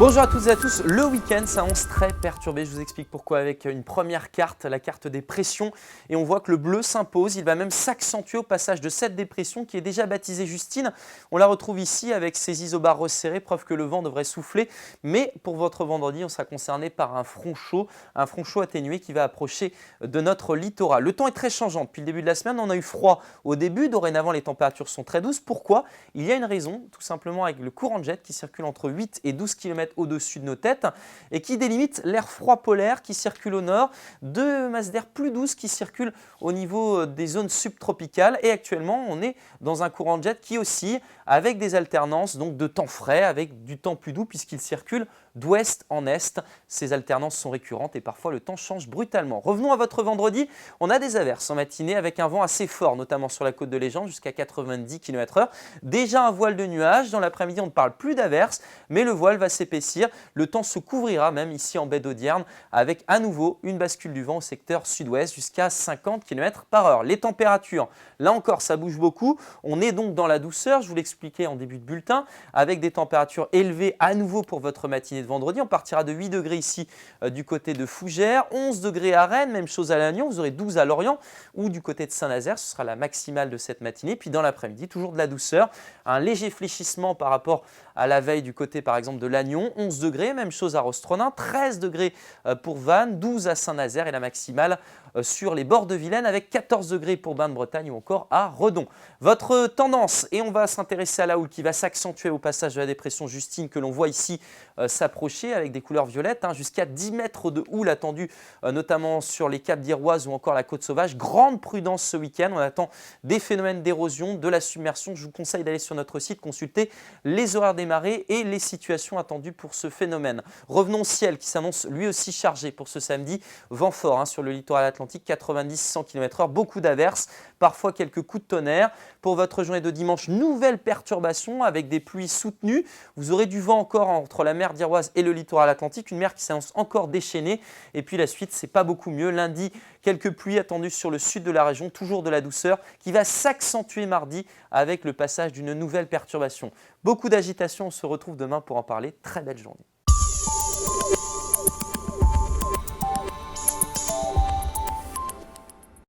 Bonjour à toutes et à tous, le week-end s'annonce très perturbé, je vous explique pourquoi avec une première carte, la carte des pressions, et on voit que le bleu s'impose, il va même s'accentuer au passage de cette dépression qui est déjà baptisée Justine. On la retrouve ici avec ses isobars resserrés, preuve que le vent devrait souffler, mais pour votre vendredi, on sera concerné par un front chaud atténué qui va approcher de notre littoral. Le temps est très changeant, depuis le début de la semaine, on a eu froid au début, dorénavant les températures sont très douces. Pourquoi? Il y a une raison, tout simplement avec le courant de jet qui circule entre 8 et 12 km au-dessus de nos têtes et qui délimite l'air froid polaire qui circule au nord, deux masses d'air plus douces qui circulent au niveau des zones subtropicales. Et actuellement, on est dans un courant de jet qui oscille avec des alternances donc de temps frais avec du temps plus doux puisqu'il circule d'ouest en est. Ces alternances sont récurrentes et parfois le temps change brutalement. Revenons à votre vendredi. On a des averses en matinée avec un vent assez fort, notamment sur la côte de Légende jusqu'à 90 km/h. Déjà un voile de nuages. Dans l'après-midi, on ne parle plus d'averses, mais le voile va s'épaissir. Le temps se couvrira même ici en baie d'Audierne avec à nouveau une bascule du vent au secteur sud-ouest jusqu'à 50 km/h. Les températures, là encore, ça bouge beaucoup. On est donc dans la douceur, je vous l'expliquais en début de bulletin, avec des températures élevées à nouveau pour votre matinée de vendredi. On partira de 8 degrés ici du côté de Fougères, 11 degrés à Rennes, même chose à Lannion, vous aurez 12 à Lorient ou du côté de Saint-Nazaire, ce sera la maximale de cette matinée. Puis dans l'après-midi, toujours de la douceur, un léger fléchissement par rapport à la veille du côté par exemple de Lannion, 11 degrés, même chose à Rostronin, 13 degrés pour Vannes, 12 à Saint-Nazaire et la maximale sur les bords de Vilaine avec 14 degrés pour Bain-de-Bretagne ou encore à Redon. Votre tendance, et on va s'intéresser à la houle qui va s'accentuer au passage de la dépression Justine que l'on voit ici s'approcher avec des couleurs violettes, jusqu'à 10 mètres de houle attendue notamment sur les caps d'Iroise ou encore la côte sauvage. Grande prudence ce week-end, on attend des phénomènes d'érosion, de la submersion. Je vous conseille d'aller sur notre site, consulter les horaires des marées et les situations attendues pour ce phénomène. Revenons au ciel qui s'annonce lui aussi chargé pour ce samedi. Vent fort sur le littoral atlantique, 90-100 km/h, beaucoup d'averses, parfois quelques coups de tonnerre. Pour votre journée de dimanche, nouvelle perturbation avec des pluies soutenues. Vous aurez du vent encore entre la mer d'Iroise et le littoral atlantique, une mer qui s'annonce encore déchaînée. Et puis la suite, c'est pas beaucoup mieux. Lundi, quelques pluies attendues sur le sud de la région, toujours de la douceur, qui va s'accentuer mardi avec le passage d'une nouvelle perturbation. Beaucoup d'agitation, on se retrouve demain pour en parler. Très belle journée.